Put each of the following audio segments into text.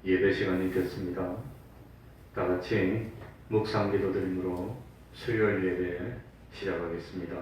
예배 시간이 됐습니다. 다 같이 묵상 기도 드림으로 수요일 예배 시작하겠습니다.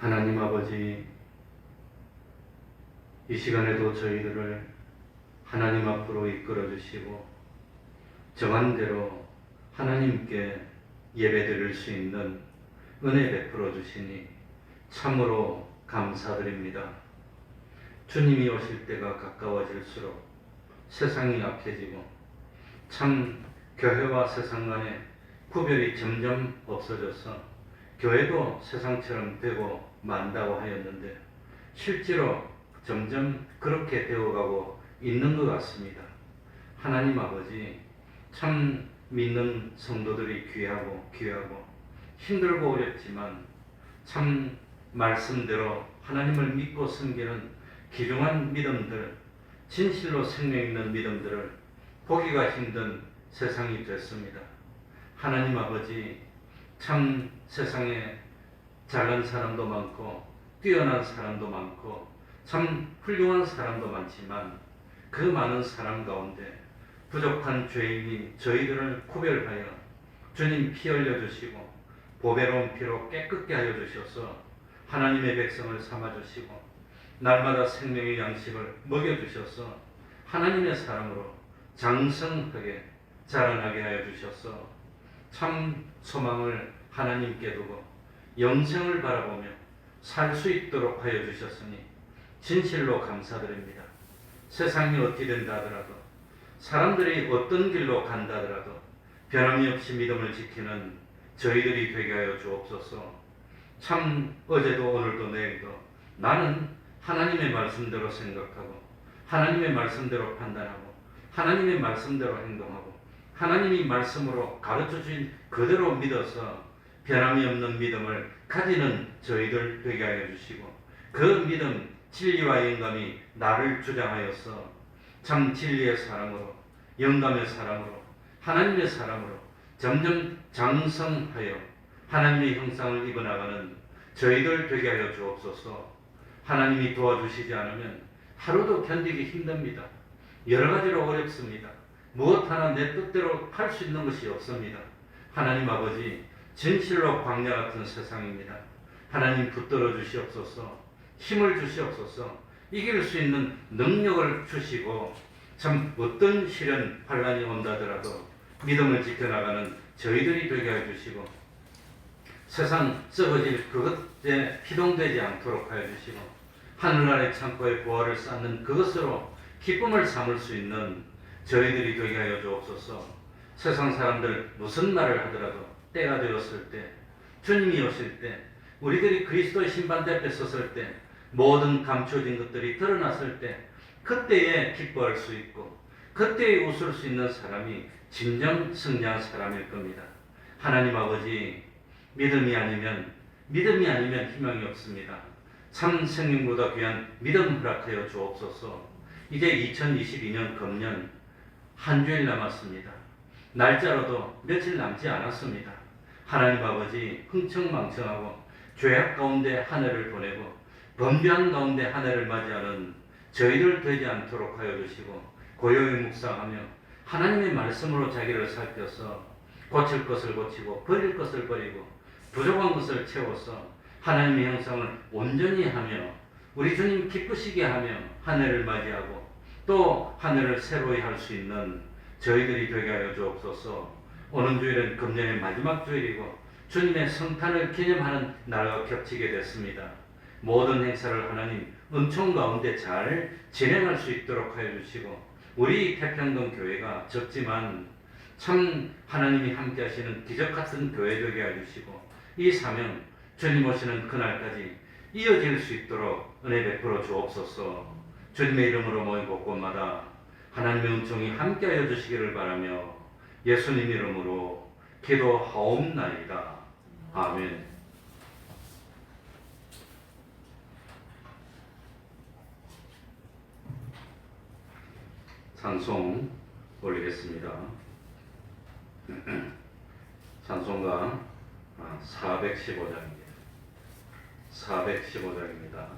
하나님 아버지, 이 시간에도 저희들을 하나님 앞으로 이끌어 주시고 정한 대로 하나님께 예배드릴 수 있는 은혜 베풀어 주시니 참으로 감사드립니다. 주님이 오실 때가 가까워질수록 세상이 약해지고 참 교회와 세상 간의 구별이 점점 없어져서 교회도 세상처럼 되고 만다고 하였는데 실제로 점점 그렇게 되어가고 있는 것 같습니다. 하나님 아버지, 참 믿는 성도들이 귀하고 힘들고 어렵지만 참 말씀대로 하나님을 믿고 섬기는 귀중한 믿음들, 진실로 생명 있는 믿음들을 보기가 힘든 세상이 됐습니다. 하나님 아버지, 참 세상에 잘난 사람도 많고 뛰어난 사람도 많고 참 훌륭한 사람도 많지만 그 많은 사람 가운데 부족한 죄인인 저희들을 구별하여 주님 피 흘려주시고 보배로운 피로 깨끗게 하여 주셔서 하나님의 백성을 삼아주시고 날마다 생명의 양식을 먹여주셔서 하나님의 사람으로 장성하게 자라나게 하여 주셔서 참 소망을 하나님께 두고 영생을 바라보며 살 수 있도록 하여 주셨으니 진실로 감사드립니다. 세상이 어떻게 된다 하더라도 사람들이 어떤 길로 간다 하더라도 변함이 없이 믿음을 지키는 저희들이 되게 하여 주옵소서. 참 어제도 오늘도 내일도 나는 하나님의 말씀대로 생각하고 하나님의 말씀대로 판단하고 하나님의 말씀대로 행동하고 하나님이 말씀으로 가르쳐 주신 그대로 믿어서 변함이 없는 믿음을 가지는 저희들 되게 하여 주시고 그 믿음, 진리와 영감이 나를 주장하여서 참 진리의 사람으로 영감의 사람으로 하나님의 사람으로 점점 장성하여 하나님의 형상을 입어나가는 저희들 되게 하여 주옵소서. 하나님이 도와주시지 않으면 하루도 견디기 힘듭니다. 여러 가지로 어렵습니다. 무엇 하나 내 뜻대로 할 수 있는 것이 없습니다. 하나님 아버지, 진실로 광야 같은 세상입니다. 하나님 붙들어 주시옵소서. 힘을 주시옵소서. 이길 수 있는 능력을 주시고 참 어떤 시련 환난이 온다더라도 믿음을 지켜나가는 저희들이 되게 해주시고 세상 썩어질 그것에 피동되지 않도록 하여 주시고 하늘 아래 창고에 보화를 쌓는 그것으로 기쁨을 삼을 수 있는 저희들이 되게 하여 주옵소서. 세상 사람들 무슨 말을 하더라도 때가 되었을 때, 주님이 오실 때, 우리들이 그리스도의 심판대 앞에 섰을 때, 모든 감춰진 것들이 드러났을 때, 그때에 기뻐할 수 있고 그때에 웃을 수 있는 사람이 진정 승리한 사람일 겁니다. 하나님 아버지, 믿음이 아니면 희망이 없습니다. 참 생명보다 귀한 믿음 허락하여 주옵소서. 이제 2022년 금년 한 주일 남았습니다. 날짜로도 며칠 남지 않았습니다. 하나님 아버지, 흥청망청하고 죄악 가운데 한 해를 보내고 번변 가운데 한 해를 맞이하는 저희들 되지 않도록 하여 주시고 고요히 묵상하며 하나님의 말씀으로 자기를 살펴서 고칠 것을 고치고 버릴 것을 버리고 부족한 것을 채워서 하나님의 형상을 온전히 하며 우리 주님 기쁘시게 하며 한 해를 맞이하고 또 한 해를 새로이 할 수 있는 저희들이 되게 하여 주옵소서. 오는 주일은 금년의 마지막 주일이고 주님의 성탄을 기념하는 날과 겹치게 됐습니다. 모든 행사를 하나님 은총 가운데 잘 진행할 수 있도록 하여 주시고, 우리 태평동 교회가 적지만 참 하나님이 함께 하시는 기적 같은 교회 되게 해주시고, 이 사명 주님 오시는 그날까지 이어질 수 있도록 은혜 베풀어 주옵소서. 주님의 이름으로 모이고 곳마다 하나님의 은총이 함께 하여 주시기를 바라며 예수님 이름으로 기도하옵나이다. 아멘. 찬송 올리겠습니다. 찬송가 415장입니다. 415장입니다.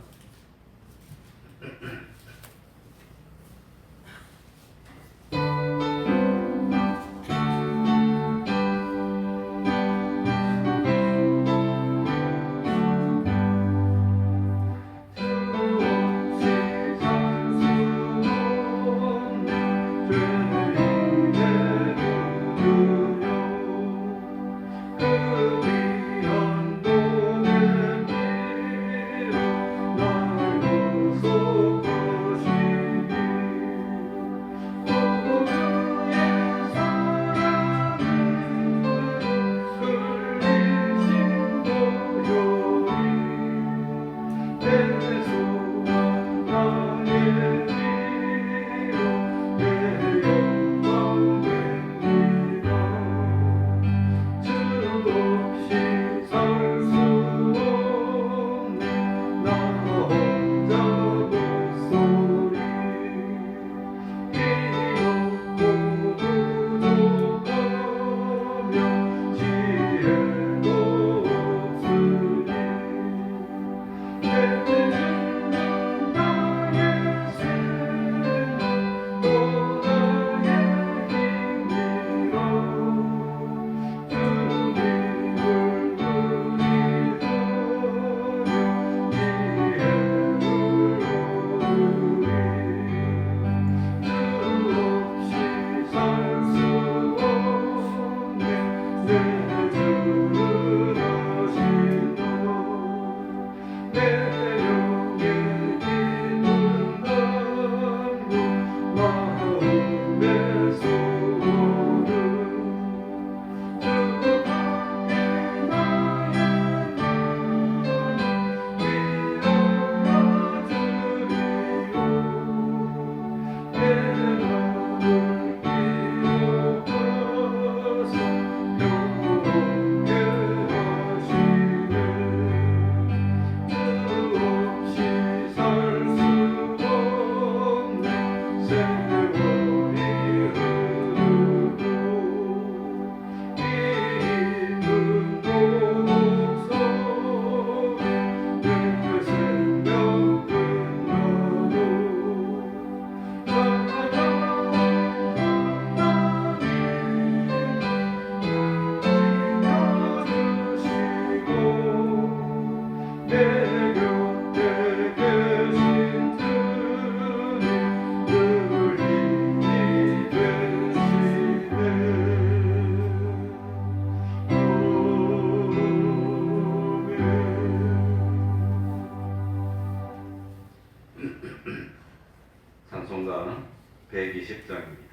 찬송가 120장입니다.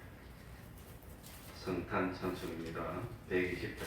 성탄 찬송입니다. 120장.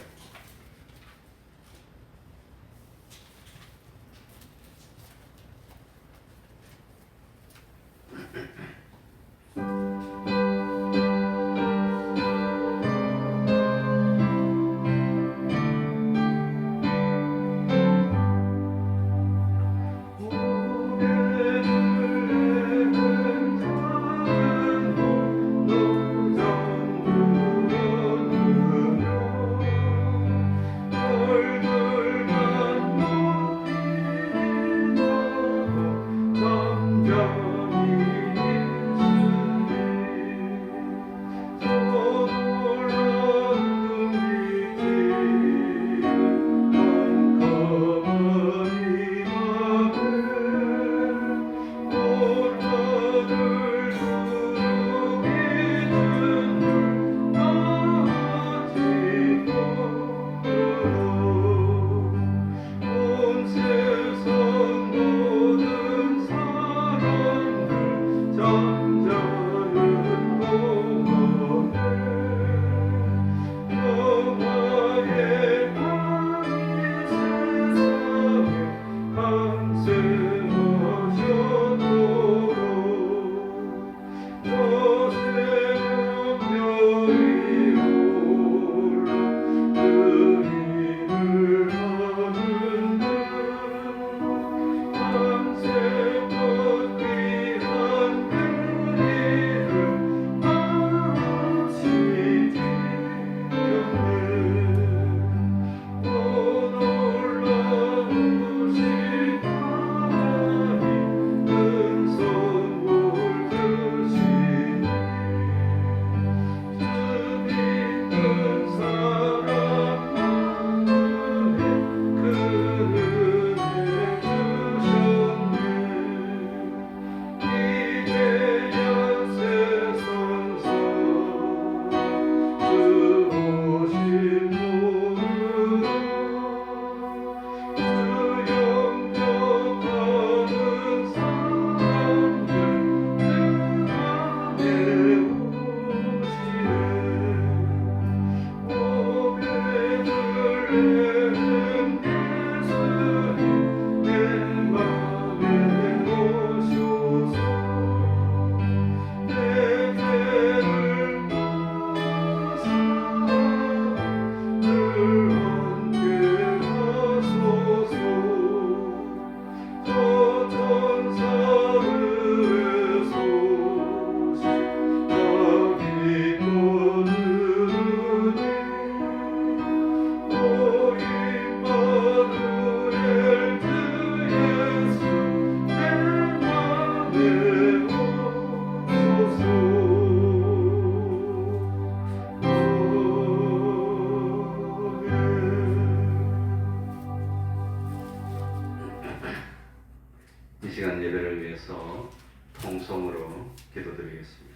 통성으로 기도드리겠습니다.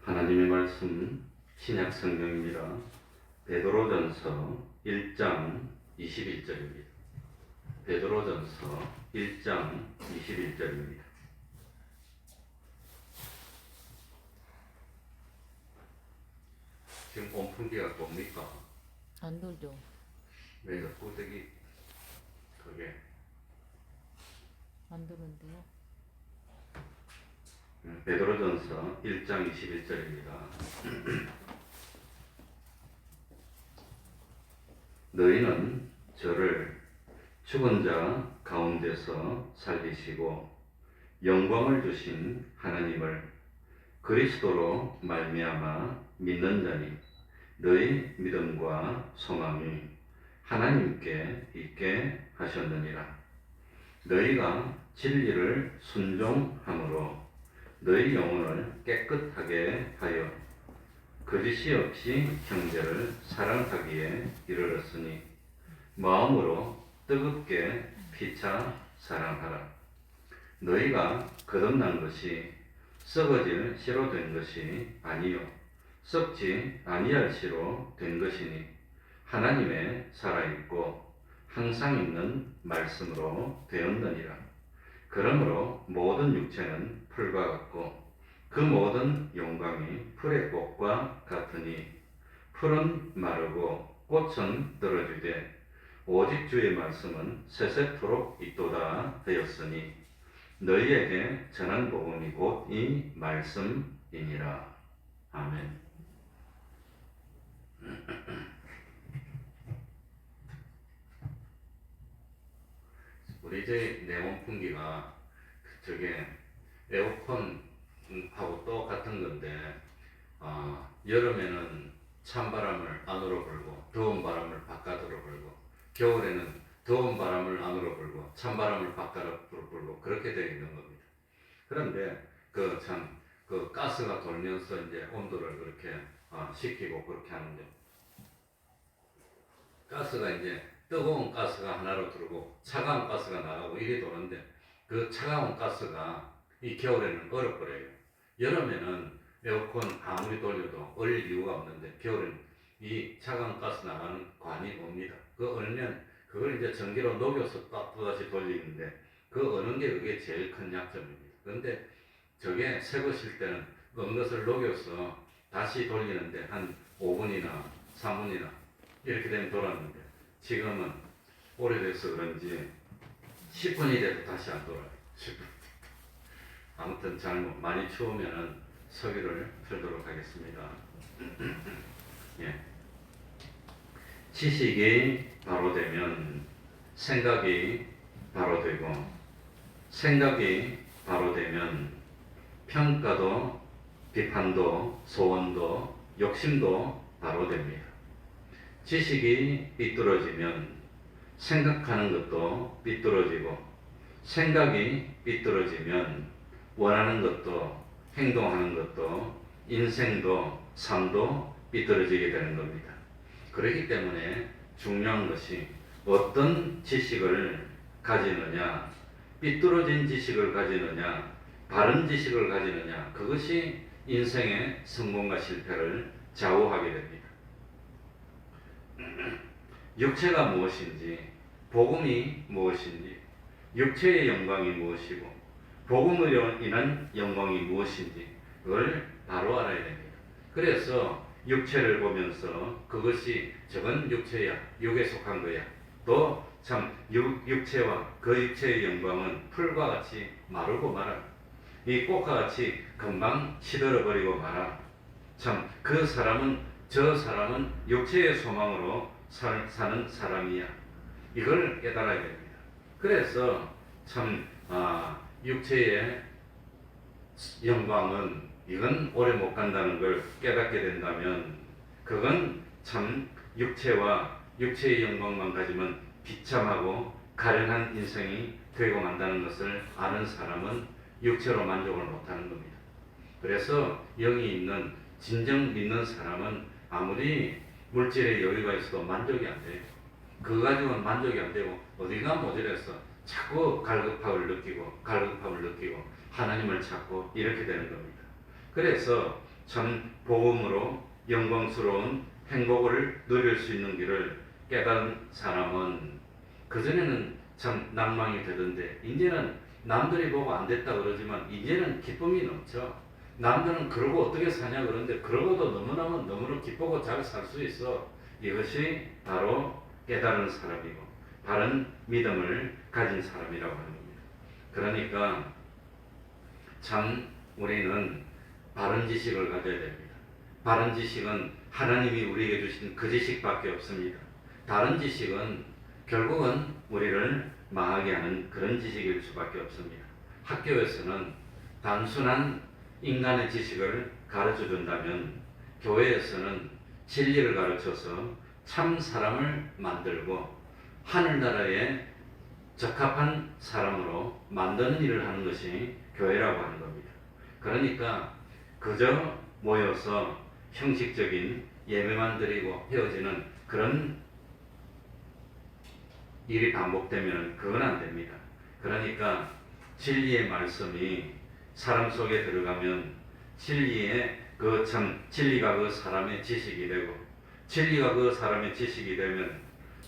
하나님의 말씀 신약 성경입니다. 베드로전서 1장 21절입니다. 베드로전서 1장 21절입니다. 지금 온풍기가 돕니까? 안 돌죠. 왜 자꾸 되게 그게 안 도는데요. 베드로전서 1장 21절입니다. 너희는 저를 죽은 자 가운데서 살리시고 영광을 주신 하나님을 그리스도로 말미암아 믿는 자니 너희 믿음과 소망이 하나님께 있게 하셨느니라. 너희가 진리를 순종함으로 너희 영혼을 깨끗하게 하여 거짓이 없이 형제를 사랑하기에 이르렀으니 마음으로 뜨겁게 피차 사랑하라. 너희가 거듭난 것이 썩어질 씨로 된 것이 아니요 썩지 아니할 씨로 된 것이니 하나님의 살아있고 항상 있는 말씀으로 되었느니라. 그러므로 모든 육체는 풀과 같고 그 모든 영광이 풀의 꽃과 같으니 풀은 마르고 꽃은 떨어지되 오직 주의 말씀은 세세토록 있도다 하였으니 너희에게 전한 복음이 곧 이 말씀이니라. 아멘. 우리 이제 내온풍기가 저게 에어컨하고 똑같은 건데 여름에는 찬바람을 안으로 불고 더운 바람을 바깥으로 불고 겨울에는 더운 바람을 안으로 불고 찬바람을 바깥으로 불고 그렇게 되어 있는 겁니다. 그런데 그 가스가 돌면서 이제 온도를 그렇게 식히고 그렇게 하는데 가스가 이제 뜨거운 가스가 하나로 들어오고 차가운 가스가 나가고 이래 도는데 그 차가운 가스가 이 겨울에는 얼어버려요. 여름에는 에어컨 아무리 돌려도 얼릴 이유가 없는데 겨울에는 이 차가운 가스 나가는 관이 옵니다. 그 얼면 그걸 이제 전기로 녹여서 또다시 돌리는데 그 어는 게 그게 제일 큰 약점입니다. 그런데 저게 새 것일 때는 언 것을 녹여서 다시 돌리는데 한 5분이나 3분이나 이렇게 되면 돌았는데 지금은 오래돼서 그런지 10분이 돼도 다시 안 돌아요. 10분. 아무튼 잘못 많이 추우면은 서기를 틀도록 하겠습니다. 예. 지식이 바로 되면 생각이 바로 되고 생각이 바로 되면 평가도 비판도 소원도 욕심도 바로 됩니다. 지식이 삐뚤어지면 생각하는 것도 삐뚤어지고, 생각이 삐뚤어지면 원하는 것도 행동하는 것도 인생도 삶도 삐뚤어지게 되는 겁니다. 그렇기 때문에 중요한 것이 어떤 지식을 가지느냐, 삐뚤어진 지식을 가지느냐, 바른 지식을 가지느냐, 그것이 인생의 성공과 실패를 좌우하게 됩니다. 육체가 무엇인지, 복음이 무엇인지, 육체의 영광이 무엇이고 복음으로 인한 영광이 무엇인지 그걸 바로 알아야 됩니다. 그래서 육체를 보면서 그것이 저건 육체야, 육에 속한 거야, 또 참 육체와 그 육체의 영광은 풀과 같이 마르고 말아, 이 꽃과 같이 금방 시들어버리고 말아, 참 그 사람은, 저 사람은 육체의 소망으로 사는 사람이야, 이걸 깨달아야 됩니다. 그래서 참 육체의 영광은 이건 오래 못 간다는 걸 깨닫게 된다면, 그건 참 육체와 육체의 영광만 가지면 비참하고 가련한 인생이 되고 만다는 것을 아는 사람은 육체로 만족을 못하는 겁니다. 그래서 영이 있는, 진정 믿는 사람은 아무리 물질의 여유가 있어도 만족이 안 돼요. 그거 가지고는 만족이 안 되고 어디가 모자라서 자꾸 갈급함을 느끼고 하나님을 찾고 이렇게 되는 겁니다. 그래서 참 복음으로 영광스러운 행복을 누릴 수 있는 길을 깨달은 사람은, 그전에는 참 낭망이 되던데 이제는 남들이 보고 안 됐다 그러지만 이제는 기쁨이 넘쳐. 남들은 그러고 어떻게 사냐 그러는데 그러고도 너무나 기쁘고 잘 살 수 있어. 이것이 바로 깨달은 사람이고 바른 믿음을 가진 사람이라고 하는 겁니다. 그러니까 참 우리는 바른 지식을 가져야 됩니다. 바른 지식은 하나님이 우리에게 주신 그 지식밖에 없습니다. 다른 지식은 결국은 우리를 망하게 하는 그런 지식일 수밖에 없습니다. 학교에서는 단순한 인간의 지식을 가르쳐 준다면, 교회에서는 진리를 가르쳐서 참 사람을 만들고 하늘나라에 적합한 사람으로 만드는 일을 하는 것이 교회라고 하는 겁니다. 그러니까 그저 모여서 형식적인 예배만 드리고 헤어지는 그런 일이 반복되면 그건 안 됩니다. 그러니까 진리의 말씀이 사람 속에 들어가면 진리가 그 사람의 지식이 되고, 진리가 그 사람의 지식이 되면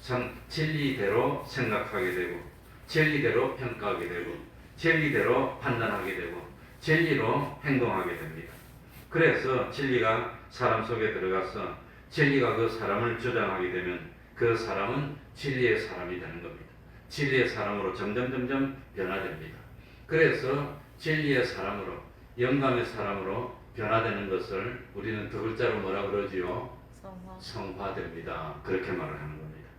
참 진리대로 생각하게 되고, 진리대로 평가하게 되고, 진리대로 판단하게 되고, 진리로 행동하게 됩니다. 그래서 진리가 사람 속에 들어가서 진리가 그 사람을 주장하게 되면 그 사람은 진리의 사람이 되는 겁니다. 진리의 사람으로 점점 변화됩니다. 그래서 진리의 사람으로, 영감의 사람으로 변화되는 것을 우리는 두 글자로 뭐라 그러지요? 성화됩니다. 그렇게 말을 하는 겁니다.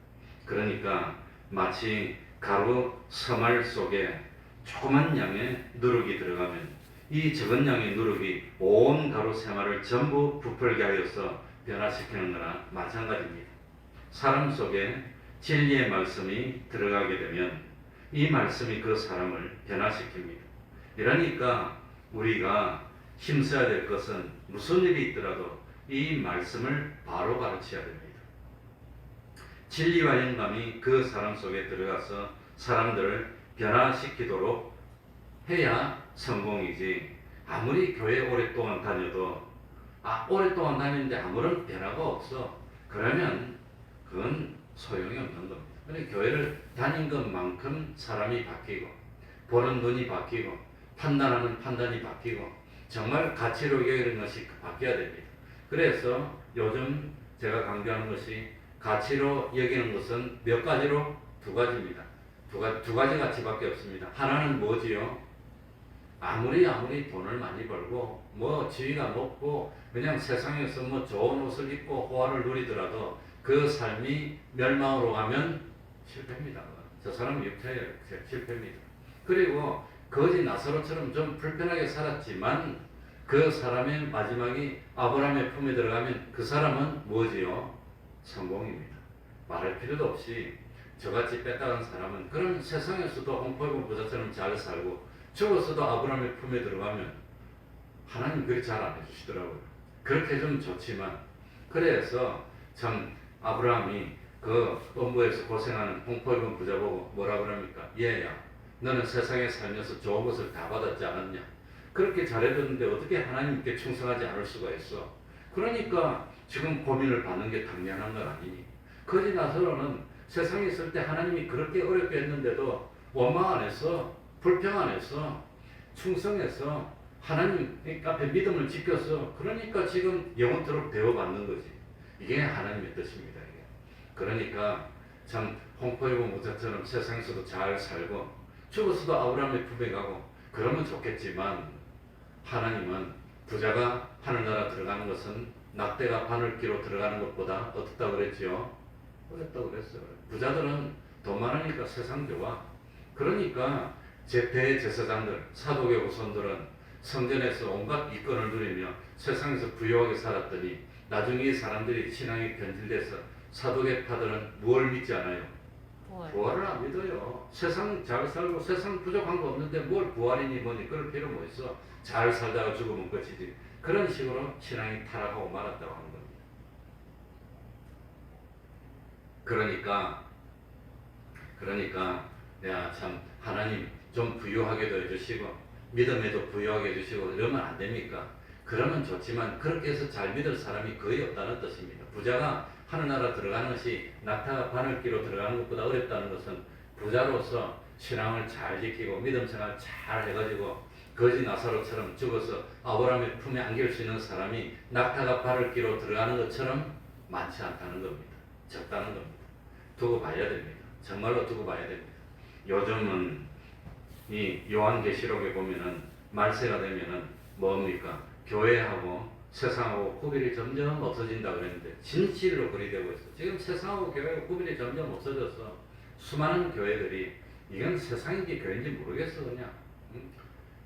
그러니까 마치 가루 서말 속에 조그만 양의 누룩이 들어가면 이 적은 양의 누룩이 온 가루 세마를 전부 부풀게 하여서 변화시키는 거나 마찬가지입니다. 사람 속에 진리의 말씀이 들어가게 되면 이 말씀이 그 사람을 변화시킵니다. 이러니까 우리가 힘써야 될 것은 무슨 일이 있더라도 이 말씀을 바로 가르쳐야 됩니다. 진리와 영감이 그 사람 속에 들어가서 사람들을 변화시키도록 해야 성공이지, 아무리 교회 오랫동안 다녀도 오랫동안 다녔는데 아무런 변화가 없어, 그러면 그건 소용이 없는 겁니다. 그러니까 교회를 다닌 것만큼 사람이 바뀌고, 보는 눈이 바뀌고, 판단하는 판단이 바뀌고, 정말 가치로 여기는 것이 바뀌어야 됩니다. 그래서 요즘 제가 강조하는 것이, 가치로 여기는 것은 몇 가지로? 두 가지입니다. 두 가지 가치밖에 없습니다. 하나는 뭐지요? 아무리 돈을 많이 벌고 지위가 높고 그냥 세상에서 좋은 옷을 입고 호화를 누리더라도 그 삶이 멸망으로 가면 실패입니다. 저 사람은 육체예요. 실패입니다. 그리고 거지 나사로처럼 좀 불편하게 살았지만 그 사람의 마지막이 아브라함의 품에 들어가면 그 사람은 뭐지요? 성공입니다. 말할 필요도 없이 저같이 뺏다간 사람은 그런 세상에서도 홍포이본 부자처럼 잘 살고 죽어서도 아브라함의 품에 들어가면 하나님 그리 잘 안 해주시더라고요. 그렇게 해주면 좋지만 그래서 참 아브라함이 그 음부에서 고생하는 홍포이본 부자 보고 뭐라 그럽니까? 얘야 너는 세상에 살면서 좋은 것을 다 받았지 않았냐? 그렇게 잘해줬는데 어떻게 하나님께 충성하지 않을 수가 있어? 그러니까 지금 고민을 받는 게 당연한 건 아니니. 거지 나서로는 세상에 있을 때 하나님이 그렇게 어렵게 했는데도 원망 안 했어. 불평 안 했어. 충성해서 하나님 앞에 믿음을 지켜서 그러니까 지금 영원토록 대우받는 거지. 이게 하나님의 뜻입니다. 이게. 그러니까 참 홍포이본 모자처럼 세상에서도 잘 살고 죽어서도 아브라함의 품에 가고 그러면 좋겠지만 하나님은 부자가 하늘나라 들어가는 것은 낙대가 바늘기로 들어가는 것보다 어떻다고 그랬지요? 어렵다고 그랬어요. 부자들은 돈 많으니까 세상 좋아. 그러니까 대제사장들, 사독의 후손들은 성전에서 온갖 이권을 누리며 세상에서 부유하게 살았더니 나중에 이 사람들이 신앙이 변질돼서 사독의 파들은 무엇을 믿지 않아요? 부활을 안 믿어요. 세상 잘 살고 세상 부족한 거 없는데 뭘 부활이니 뭐니 그럴 필요 뭐 있어. 잘 살다가 죽으면 끝이지. 그런 식으로 신앙이 타락하고 말았다고 하는 겁니다. 그러니까 내가 참 하나님 좀 부유하게도 해주시고 믿음에도 부유하게 해주시고 이러면 안 됩니까? 그러면 좋지만 그렇게 해서 잘 믿을 사람이 거의 없다는 뜻입니다. 부자가 하늘나라 들어가는 것이 낙타가 바늘기로 들어가는 것보다 어렵다는 것은 부자로서 신앙을 잘 지키고 믿음 생활 잘 해가지고 거지 나사로처럼 죽어서 아브라함의 품에 안길 수 있는 사람이 낙타가 바늘기로 들어가는 것처럼 많지 않다는 겁니다. 적다는 겁니다. 두고 봐야 됩니다. 정말로 두고 봐야 됩니다. 요즘은 이 요한계시록에 보면은 말세가 되면은 뭡니까? 교회하고 세상하고 구별이 점점 없어진다 그랬는데 진실로 그리 되고 있어. 지금 세상하고 교회하고 구별이 점점 없어져서 수많은 교회들이 이건 세상인지 교회인지 모르겠어 그냥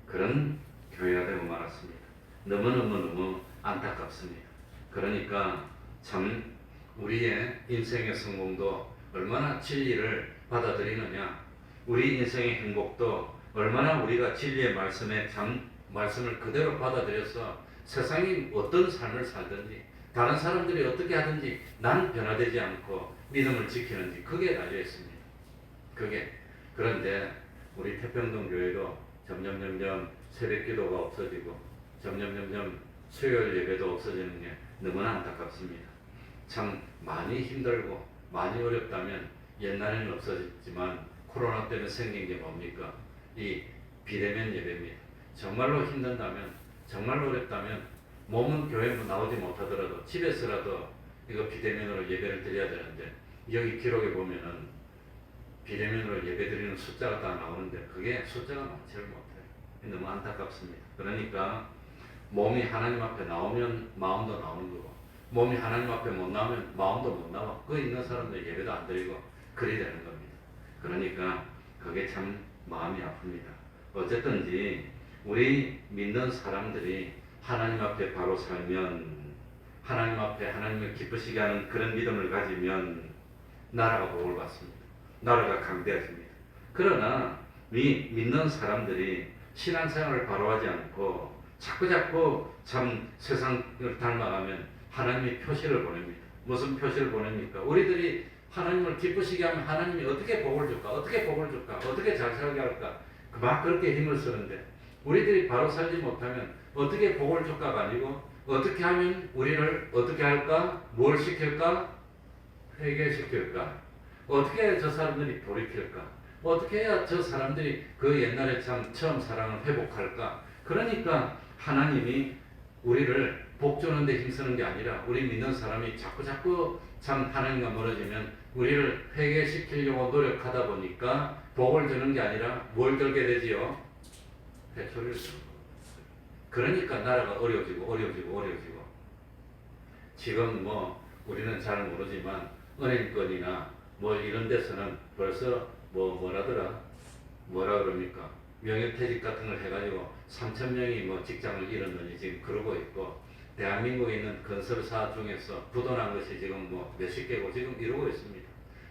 그런 교회가 되고 말았습니다. 너무너무 안타깝습니다. 그러니까 참 우리의 인생의 성공도 얼마나 진리를 받아들이느냐, 우리 인생의 행복도 얼마나 우리가 진리의 말씀을 그대로 받아들여서 세상이 어떤 삶을 살든지 다른 사람들이 어떻게 하든지 나는 변화되지 않고 믿음을 지키는지 그게 달려 있습니다. 그런데 우리 태평동 교회도 점점 새벽 기도가 없어지고 점점 수요일 예배도 없어지는 게 너무나 안타깝습니다. 참 많이 힘들고 많이 어렵다면 옛날에는 없어졌지만 코로나 때문에 생긴 게 뭡니까? 이 비대면 예배입니다. 정말로 힘든다면 정말로 어렵다면 몸은 교회 나오지 못하더라도 집에서라도 이거 비대면으로 예배를 드려야 되는데 여기 기록에 보면은 비대면으로 예배 드리는 숫자가 다 나오는데 그게 숫자가 많지를 못해요. 너무 안타깝습니다. 그러니까 몸이 하나님 앞에 나오면 마음도 나오는 거고 몸이 하나님 앞에 못 나오면 마음도 못 나와. 그 있는 사람들 예배도 안 드리고 그리 되는 겁니다. 그러니까 그게 참 마음이 아픕니다. 어쨌든지 우리 믿는 사람들이 하나님 앞에 바로 살면 하나님 앞에 하나님을 기쁘시게 하는 그런 믿음을 가지면 나라가 복을 받습니다. 나라가 강대해집니다. 그러나 이 믿는 사람들이 신앙생활을 바로 하지 않고 자꾸 참 세상을 닮아가면 하나님이 표시를 보냅니다. 무슨 표시를 보냅니까? 우리들이 하나님을 기쁘시게 하면 하나님이 어떻게 복을 줄까? 어떻게 복을 줄까? 어떻게 잘 살게 할까? 막 그렇게 힘을 쓰는데 우리들이 바로 살지 못하면 어떻게 복을 줄까가 아니고 어떻게 하면 우리를 어떻게 할까? 뭘 시킬까? 회개시킬까? 어떻게 해야 저 사람들이 돌이킬까? 어떻게 해야 저 사람들이 그 옛날에 참 처음 사랑을 회복할까? 그러니까 하나님이 우리를 복 주는데 힘쓰는 게 아니라 우리 믿는 사람이 자꾸 참 하나님과 멀어지면 우리를 회개시키려고 노력하다 보니까 복을 주는 게 아니라 뭘 들게 되지요? 회초리를 주는 거예요. 그러니까 나라가 어려워지고 지금 뭐 우리는 잘 모르지만 은행권이나 뭐 이런 데서는 벌써 뭐라 그럽니까? 명예퇴직 같은 걸 해가지고 3천 명이 뭐 직장을 잃었느니 지금 그러고 있고, 대한민국에 있는 건설사 중에서 부도난 것이 지금 뭐 몇십 개고 지금 이러고 있습니다.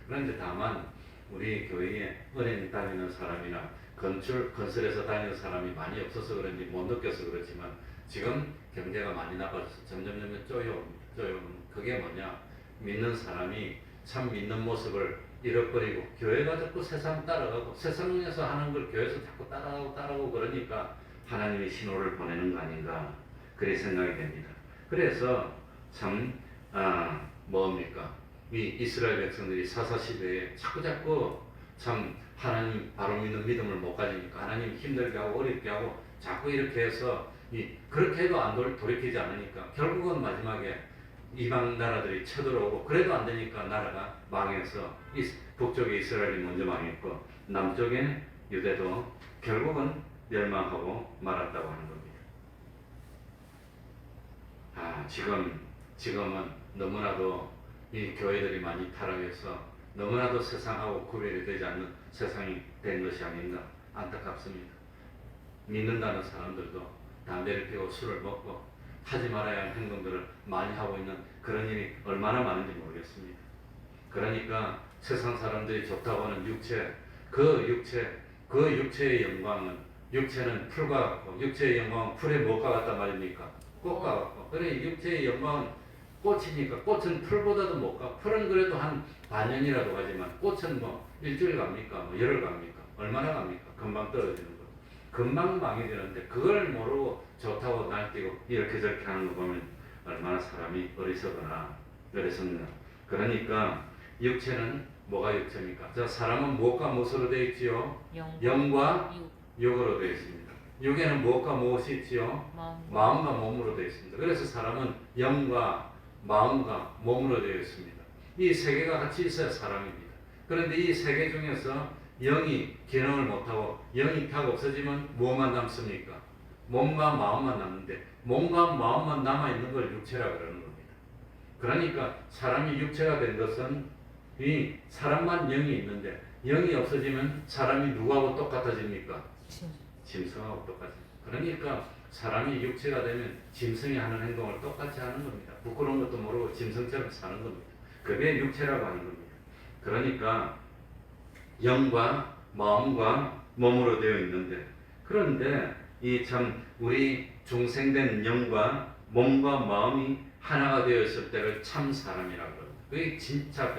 그런데 다만 우리 교회에 은행 다니는 사람이나 건설에서 다니는 사람이 많이 없어서 그런지 못 느껴서 그렇지만 지금 경제가 많이 나빠져서 점점 쪼여옵니다. 그게 뭐냐? 믿는 사람이 참 믿는 모습을 잃어버리고 교회가 자꾸 세상 따라가고 세상에서 하는 걸 교회에서 자꾸 따라가고 그러니까 하나님이 신호를 보내는 거 아닌가 그렇게 생각이 됩니다. 그래서 참 뭡니까? 이 이스라엘 백성들이 사사시대에 자꾸 참 하나님 바로 믿는 믿음을 못 가지니까 하나님 힘들게 하고 어렵게 하고 자꾸 이렇게 해서 그렇게 해도 안 돌이키지 않으니까 결국은 마지막에 이방 나라들이 쳐들어오고 그래도 안 되니까 나라가 망해서 북쪽에 이스라엘이 먼저 망했고 남쪽에 유대도 결국은 멸망하고 말았다고 하는 겁니다. 지금은 너무나도 이 교회들이 많이 타락해서 너무나도 세상하고 구별이 되지 않는 세상이 된 것이 아닌가 안타깝습니다. 믿는다는 사람들도 담배를 피우고 술을 먹고 하지 말아야 할 행동들을 많이 하고 있는 그런 일이 얼마나 많은지 모르겠습니다. 그러니까 세상 사람들이 좋다고 하는 그 육체의 영광은 육체는 풀과 같고 육체의 영광은 풀의 무엇과 같단 말입니까? 꽃과 같고. 그래 육체의 영광은 꽃이니까 꽃은 풀보다도 못 가. 풀은 그래도 한 반년이라도 가지만 꽃은 뭐 일주일 갑니까? 뭐 열흘 갑니까? 얼마나 갑니까? 금방 떨어지는 거. 금방 망해지는데 그걸 모르고 좋다고 날뛰고 이렇게 저렇게 하는 거 보면 얼마나 사람이 어리석거나 어리석나. 그러니까 육체는 뭐가 육체입니까? 자, 사람은 무엇과 무엇으로 되어 있지요? 영과 육으로 되어 있습니다. 육에는 무엇과 무엇이 있지요? 마음과 몸으로 되어 있습니다. 그래서 사람은 영과 마음과 몸으로 되어 있습니다. 이 세 개가 같이 있어야 사람입니다. 그런데 이 세 개 중에서 영이 기능을 못하고 영이 탁 없어지면 뭐만 남습니까? 몸과 마음만 남는데 몸과 마음만 남아있는 걸 육체라 그러는 겁니다. 그러니까 사람이 육체가 된 것은 이 사람만 영이 있는데 영이 없어지면 사람이 누구하고 똑같아집니까? 짐승하고 똑같습니다. 그러니까 사람이 육체가 되면 짐승이 하는 행동을 똑같이 하는 겁니다. 부끄러운 것도 모르고 짐승처럼 사는 겁니다. 그게 육체라고 하는 겁니다. 그러니까 영과 마음과 몸으로 되어 있는데 그런데 이 참 우리 중생된 영과 몸과 마음이 하나가 되어 있을 때를 참 사람이라고 합니다. 그게 진짜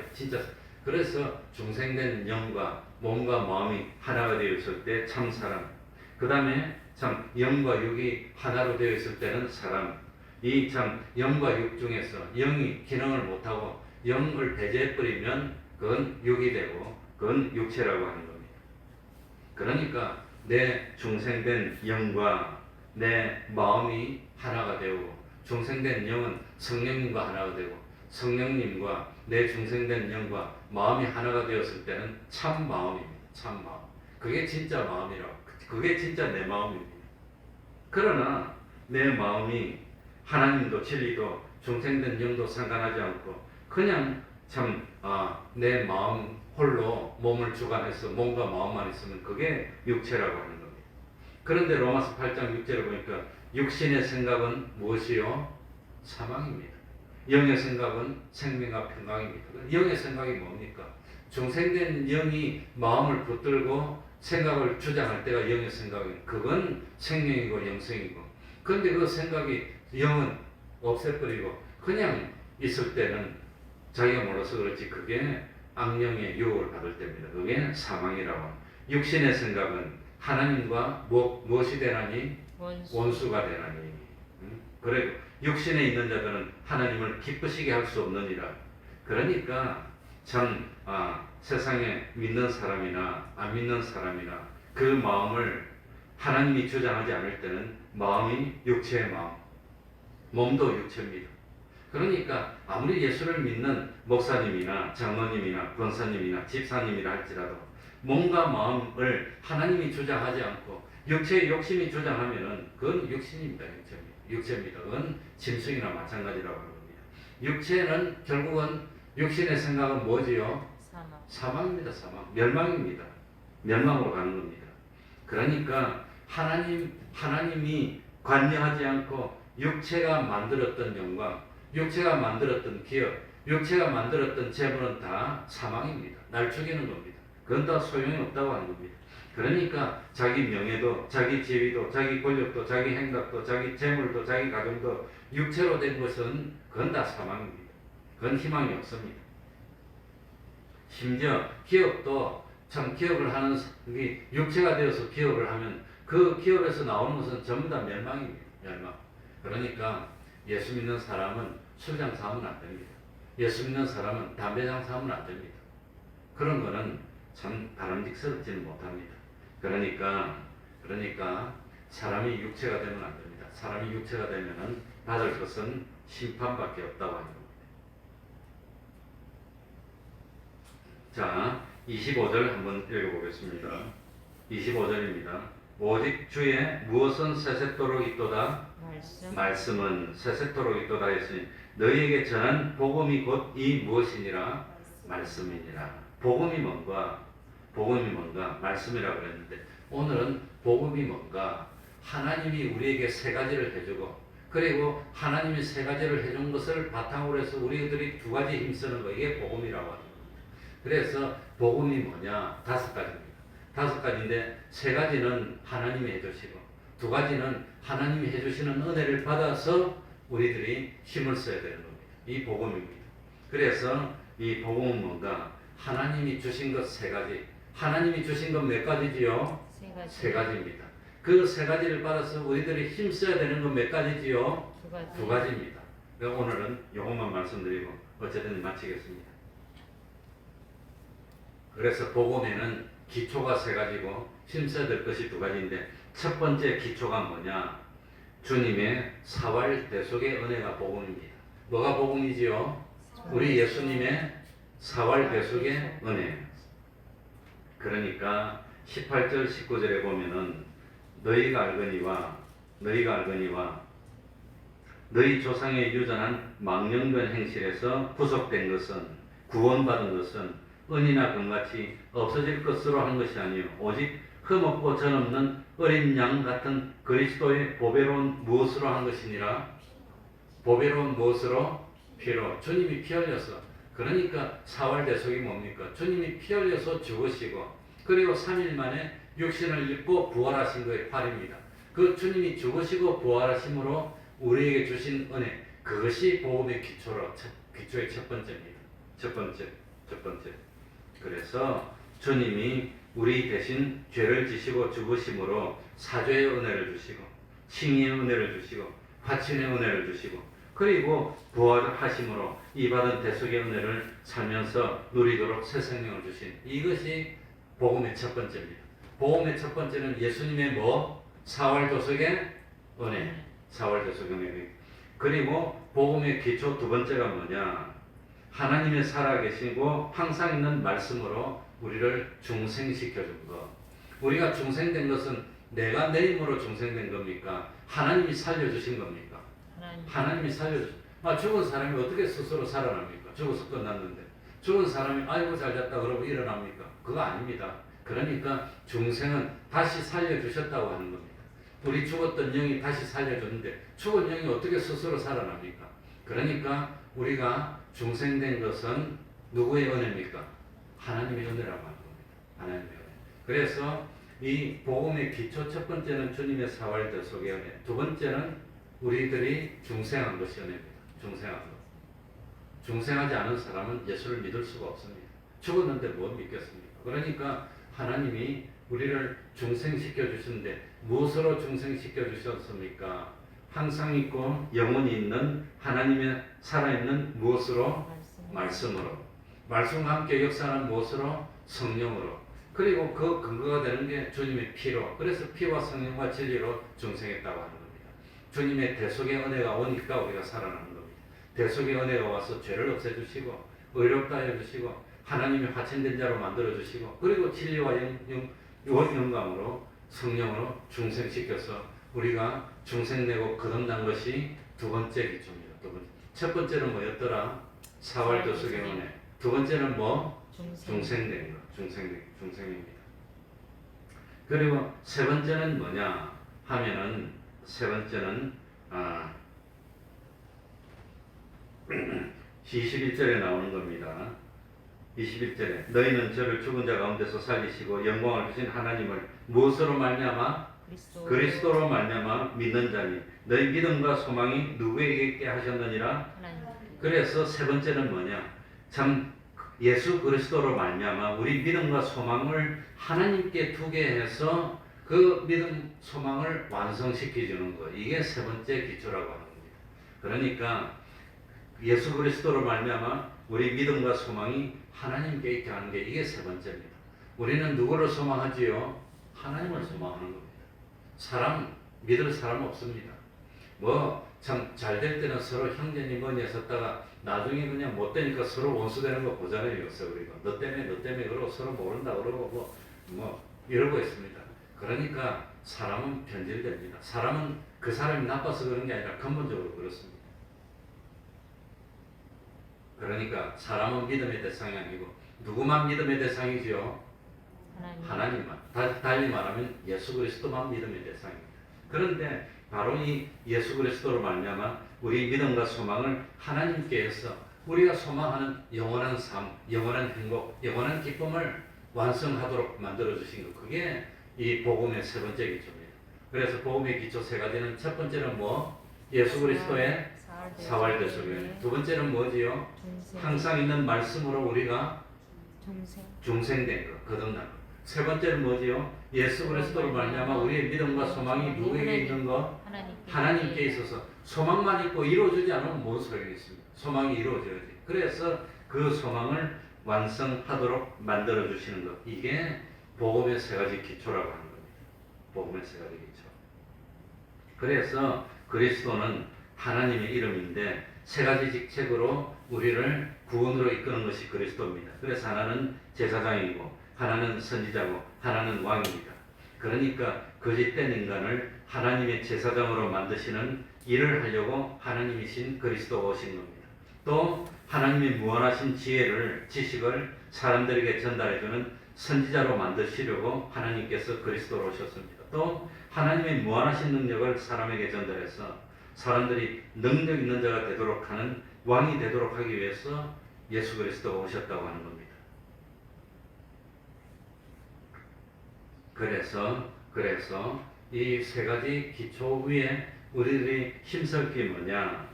그래서 중생된 영과 몸과 마음이 하나가 되어 있을 때 참 사람. 그 다음에 참 영과 육이 하나로 되어 있을 때는 사람. 이 참 영과 육 중에서 영이 기능을 못하고 영을 배제해버리면 그건 육이 되고 그건 육체라고 하는 겁니다. 그러니까 내 중생된 영과 내 마음이 하나가 되고 중생된 영은 성령님과 하나가 되고 성령님과 내 중생된 영과 마음이 하나가 되었을 때는 참 마음입니다. 참 마음. 그게 진짜 마음이라고. 그게 진짜 내 마음입니다. 그러나 내 마음이 하나님도 진리도 중생된 영도 상관하지 않고 그냥 참 내 마음 홀로 몸을 주관해서 몸과 마음만 있으면 그게 육체라고 하는 겁니다. 그런데 로마서 8장 6절을 보니까 육신의 생각은 무엇이요? 사망입니다. 영의 생각은 생명과 평강입니다. 영의 생각이 뭡니까? 중생된 영이 마음을 붙들고 생각을 주장할 때가 영의 생각이에요. 그건 생명이고 영생이고. 그런데 그 생각이 영은 없애버리고 그냥 있을 때는 자기가 몰라서 그렇지 그게 악령의 유혹을 받을 때입니다. 그게 사망이라고 합니다. 육신의 생각은 하나님과 무엇이 되나니? 원수가 되나니. 그래 육신에 있는 자들은 하나님을 기쁘시게 할 수 없느니라. 그러니까 참 세상에 믿는 사람이나 안 믿는 사람이나 그 마음을 하나님이 주장하지 않을 때는 마음이 육체의 마음, 몸도 육체입니다. 그러니까 아무리 예수를 믿는 목사님이나 장로님이나 권사님이나 집사님이라 할지라도 몸과 마음을 하나님이 주장하지 않고 육체의 욕심이 주장하면은 그건 육신입니다. 육체입니다. 그건 짐승이나 마찬가지라고 합니다. 육체는 결국은 육신의 생각은 뭐지요? 사망입니다. 사망. 멸망입니다. 멸망으로 가는 겁니다. 그러니까 하나님이 관여하지 않고 육체가 만들었던 영광, 육체가 만들었던 기업, 육체가 만들었던 재물은 다 사망입니다. 날 죽이는 겁니다. 그건 다 소용이 없다고 하는 겁니다. 그러니까 자기 명예도, 자기 지위도, 자기 권력도, 자기 행각도, 자기 재물도, 자기 가정도 육체로 된 것은 그건 다 사망입니다. 그건 희망이 없습니다. 심지어 기업도 참 기업을 하는 사람이 육체가 되어서 기업을 하면 그 기업에서 나오는 것은 전부 다 멸망입니다. 멸망. 그러니까 예수 믿는 사람은 술 장사하면 안 됩니다. 예수 믿는 사람은 담배 장사하면 안 됩니다. 그런 거는 참 바람직스럽지는 못합니다. 그러니까 사람이 육체가 되면 안 됩니다. 사람이 육체가 되면은 받을 것은 심판밖에 없다고 하는 겁니다. 자, 25절 한번 읽어보겠습니다. 25절입니다. 오직 주의 무엇은 세세토록 있도다. 말씀은 세세토록 있도다 했으니 너희에게 전한 복음이 곧 이 무엇이니라. 말씀이니라. 복음이 뭔가? 말씀이라고 그랬는데 오늘은 복음이 뭔가? 하나님이 우리에게 세 가지를 해주고 그리고 하나님이 세 가지를 해준 것을 바탕으로 해서 우리들이 두 가지 힘쓰는 거 이게 복음이라고 하는 겁니다. 그래서 복음이 뭐냐? 5가지입니다. 5가지인데 3가지는 하나님이 해주시고 2가지는 하나님이 해주시는 은혜를 받아서 우리들이 힘을 써야 되는 겁니다. 이 복음입니다. 그래서 이 복음은 뭔가? 하나님이 주신 것 3가지. 하나님이 주신 것 몇 가지지요? 3가지입니다. 그 3가지를 받아서 우리들이 힘써야 되는 건 몇 가지지요? 2가지입니다. 오늘은 이것만 말씀드리고 어쨌든 마치겠습니다. 그래서 복음에는 기초가 3가지고 힘써야 될 것이 2가지인데 첫 번째 기초가 뭐냐? 주님의 사활 대속의 은혜가 복음입니다. 뭐가 복음이지요? 우리 예수님의 사활 대속의 은혜. 그러니까 18절 19절에 보면은 너희가 알거니와 너희 조상의 유전한 망령된 행실에서 구속된 것은 구원받은 것은 은이나 금같이 없어질 것으로 한 것이 아니요 오직 흠없고 전없는 어린 양 같은 그리스도의 보배로운 무엇으로 한 것이니라. 보배로운 무엇으로? 피로. 주님이 피 흘려서. 그러니까 사활 대속이 뭡니까? 주님이 피 흘려서 죽으시고 그리고 3일 만에 육신을 입고 부활하신 거의 팔입니다. 그 주님이 죽으시고 부활하심으로 우리에게 주신 은혜, 그것이 복음의 기초의 첫 번째입니다. 첫 번째. 그래서 주님이 우리 대신 죄를 지시고 죽으심으로 사죄의 은혜를 주시고 칭의의 은혜를 주시고 화친의 은혜를 주시고 그리고 부활하심으로 이 받은 대속의 은혜를 살면서 누리도록 새 생명을 주신 이것이 복음의 첫 번째입니다. 복음의 첫 번째는 예수님의 사활 대속의 은혜. 사활 대속의 은혜. 그리고 복음의 기초 2번째가 뭐냐? 하나님의 살아계시고 항상 있는 말씀으로 우리를 중생시켜 준 것. 우리가 중생된 것은 내가 내 힘으로 중생된 겁니까? 하나님이 살려주신 겁니까? 하나님이 살려주신. 죽은 사람이 어떻게 스스로 살아납니까? 죽어서 끝났는데. 죽은 사람이 아이고 잘 잤다 그러고 일어납니까? 그거 아닙니다. 그러니까 중생은 다시 살려주셨다고 하는 겁니다. 우리 죽었던 영이 다시 살려줬는데 죽은 영이 어떻게 스스로 살아납니까? 그러니까 우리가 중생된 것은 누구의 은혜입니까? 하나님의 은혜라고 하는 겁니다. 하나님의 은혜. 그래서 이 복음의 기초 첫 번째는 주님의 사활 대속의 은혜. 2번째는 우리들이 중생한 것이 은혜입니다. 중생한 것. 중생하지 않은 사람은 예수를 믿을 수가 없습니다. 죽었는데 못 믿겠습니까? 그러니까 하나님이 우리를 중생시켜 주시는데 무엇으로 중생시켜 주셨습니까? 항상 있고 영원히 있는 하나님의 살아있는 무엇으로? 말씀으로. 말씀과 함께 역사하는 무엇으로? 성령으로. 그리고 그 근거가 되는 게 주님의 피로. 그래서 피와 성령과 진리로 중생했다고 하는 겁니다. 주님의 대속의 은혜가 오니까 우리가 살아나는 겁니다. 대속의 은혜가 와서 죄를 없애주시고 의롭다 해주시고 하나님의 화친된 자로 만들어주시고 그리고 진리와 영감으로 성령으로 중생시켜서 우리가 중생되고 거듭난 것이 2번째 기초입니다. 2번째. 첫 번째는 뭐였더라? 사활 대속의 은혜. 2번째는 중생된 것. 중생입니다. 그리고 세 번째는 뭐냐 하면은 세 번째는 21절에 나오는 겁니다. 21절에 너희는 저를 죽은 자 가운데서 살리시고 영광을 주신 하나님을 무엇으로 말미암아 그리스도로 말미암아 믿는 자니 너희 믿음과 소망이 누구에게 있게 하셨느니라. 그래서 세 번째는 뭐냐? 참 예수 그리스도로 말미암아 우리 믿음과 소망을 하나님께 두게 해서 그 믿음 소망을 완성시켜 주는 거. 이게 세 번째 기초라고 하는 겁니다. 그러니까 예수 그리스도로 말미암아 우리 믿음과 소망이 하나님께 있게 하는 게 이게 세 번째입니다. 우리는 누구를 소망하지요? 하나님을 소망하는 겁니다. 사람 믿을 사람 없습니다. 뭐 참 잘 될 때는 서로 형제니 뭐니 했었다가 나중에 그냥 못 되니까 서로 원수되는 거 보잖아요. 요새 우리가 너 때문에 그러고 서로 모른다 그러고 뭐 이러고 있습니다. 그러니까 사람은 변질됩니다. 사람은 그 사람이 나빠서 그런 게 아니라 근본적으로 그렇습니다. 그러니까 사람은 믿음의 대상이 아니고 누구만 믿음의 대상이지요? 하나님만. 달리 말하면 예수 그리스도만 믿음의 대상입니다. 그런데 바로 이 예수 그리스도로 말미암아 우리 믿음과 소망을 하나님께 해서 우리가 소망하는 영원한 삶, 영원한 행복, 영원한 기쁨을 완성하도록 만들어 주신 것. 그게 이 복음의 세 번째 기초입니다. 그래서 복음의 기초 세 가지는 첫 번째는 뭐? 예수 그리스도의 사활대속이에요. 두 번째는 뭐지요? 항상 있는 말씀으로 우리가 중생된 것, 거듭난 것. 세 번째는 뭐지요? 예수 그리스도로 말미암아 우리의 믿음과 소망이 누구에게 있는 것? 하나님께 있어서 소망만 있고 이루어지지 않으면 뭔 소용이 있습니까? 소망이 이루어져야지. 그래서 그 소망을 완성하도록 만들어 주시는 것. 이게 복음의 세 가지 기초라고 하는 겁니다. 복음의 세 가지 기초. 그래서 그리스도는 하나님의 이름인데 세 가지 직책으로 우리를 구원으로 이끄는 것이 그리스도입니다. 그래서 하나는 제사장이고 하나는 선지자고 하나는 왕입니다. 그러니까 거짓된 인간을 하나님의 제사장으로 만드시는 일을 하려고 하나님이신 그리스도가 오신 겁니다. 또 하나님의 무한하신 지식을 사람들에게 전달해주는 선지자로 만드시려고 하나님께서 그리스도로 오셨습니다. 또 하나님의 무한하신 능력을 사람에게 전달해서 사람들이 능력 있는 자가 되도록 하는 왕이 되도록 하기 위해서 예수 그리스도가 오셨다고 하는 겁니다. 그래서 이 세 가지 기초 위에 우리들이 힘쓸 게 뭐냐?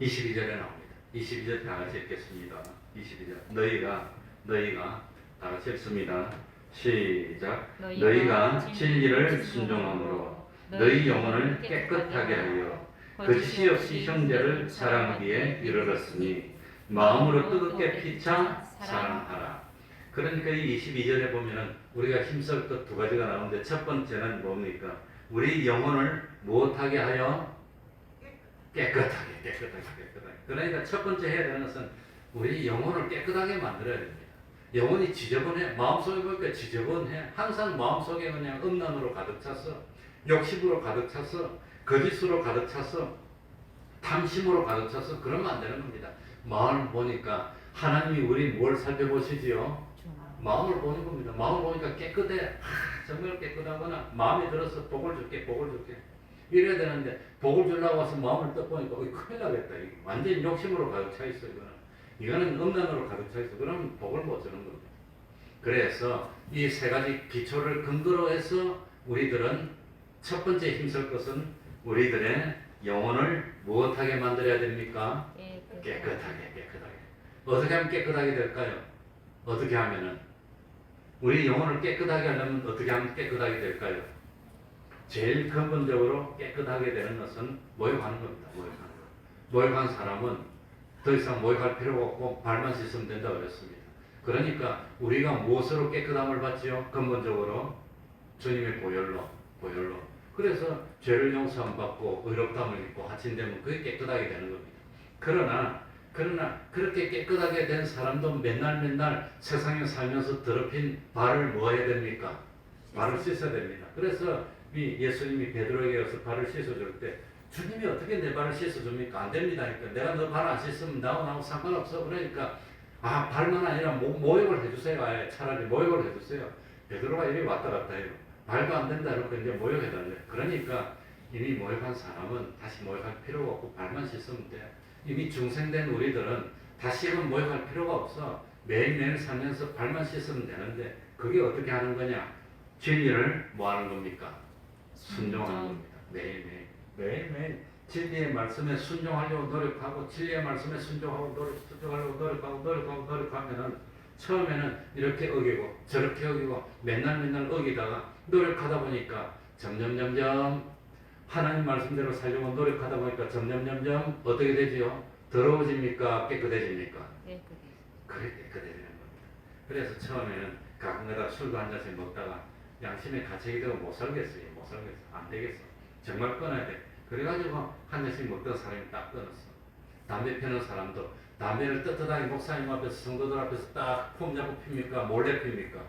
22절에 나옵니다. 22절 다 같이 읽겠습니다. 22절 너희가 다 같이 읽습니다. 시작. 너희가 진리를 순종함으로 너희 영혼을 깨끗하게 하여 거짓이 없이 형제를 사랑하기에 이르렀으니 마음으로 뜨겁게 피차 사랑하라. 그러니까 이 22절에 보면은 우리가 힘쓸 것 두 가지가 나오는데 첫 번째는 뭡니까? 우리 영혼을 무엇하게 하여 깨끗하게. 그러니까 첫 번째 해야 되는 것은 우리 영혼을 깨끗하게 만들어야 됩니다. 영혼이 지저분해. 마음속에 보니까 지저분해. 항상 마음속에 그냥 음란으로 가득 찼어. 욕심으로 가득 찼어. 거짓으로 가득 찼어. 탐심으로 가득 찼어. 그러면 안 되는 겁니다. 마음을 보니까 하나님이 우리 뭘 살펴보시지요? 마음을 보는 겁니다. 마음을 보니까 깨끗해. 정말 깨끗하거나 마음에 들어서 복을 줄게. 이래야 되는데 복을 주려고 와서 마음을 딱 보니까 큰일 나겠다. 완전 욕심으로 가득 차 있어. 이거는 음란으로 가득 차 있어. 그러면 복을 못 주는 겁니다. 그래서 이 세 가지 기초를 근거로 해서 우리들은 첫 번째 힘쓸 것은 우리들의 영혼을 무엇하게 만들어야 됩니까? 깨끗하게. 어떻게 하면 깨끗하게 될까요? 어떻게 하면은 우리 영혼을 깨끗하게 하려면 어떻게 하면 깨끗하게 될까요? 제일 근본적으로 깨끗하게 되는 것은 모욕하는 겁니다. 모욕한 사람은 더 이상 모욕할 필요가 없고 발만 씻으면 된다고 그랬습니다. 그러니까 우리가 무엇으로 깨끗함을 받지요? 근본적으로 주님의 보혈로. 그래서 죄를 용서함 받고 의롭다함을 입고 하친되면 그게 깨끗하게 되는 겁니다. 그러나 그렇게 깨끗하게 된 사람도 맨날 세상에 살면서 더럽힌 발을 뭐 해야 됩니까? 발을 씻어야 됩니다. 그래서 예수님이 베드로에게 가서 발을 씻어줄 때 주님이 어떻게 내 발을 씻어줍니까? 안 됩니다. 그러니까 내가 너 발 안 씻으면 나하고 상관없어. 그러니까 발만 아니라 모욕을 해주세요. 아예 차라리 모욕을 해주세요. 베드로가 이리 왔다 갔다 해요. 발도 안 된다 이렇게 이제 모욕해달래. 그러니까 이미 모욕한 사람은 다시 모욕할 필요가 없고 발만 씻으면 돼. 이미 중생된 우리들은 다시는 모욕할 필요가 없어. 매일매일 살면서 발만 씻으면 되는데 그게 어떻게 하는 거냐? 진리를 뭐 하는 겁니까? 순종하는 겁니다. 매일매일. 매일매일 진리의 말씀에 순종하려고 노력하고 진리의 말씀에 순종하려고 노력하면은 처음에는 이렇게 어기고 저렇게 어기고 맨날 어기다가 노력하다 보니까 점점 하나님 말씀대로 살려고 노력하다 보니까 점점 어떻게 되지요? 더러워집니까? 깨끗해집니까? 그래 깨끗해지는 겁니다. 그래서 처음에는 가끔가다 술도 한 잔씩 먹다가 양심에 가책이 되고 못 살겠어요. 안 되겠어. 정말 끊어야 돼. 그래가지고 한 잔씩 먹던 사람이 딱 끊었어. 담배 피는 사람도 담배를 떳떳하게 목사님 앞에서 성도들 앞에서 딱 폼 잡고 핍니까? 몰래 핍니까?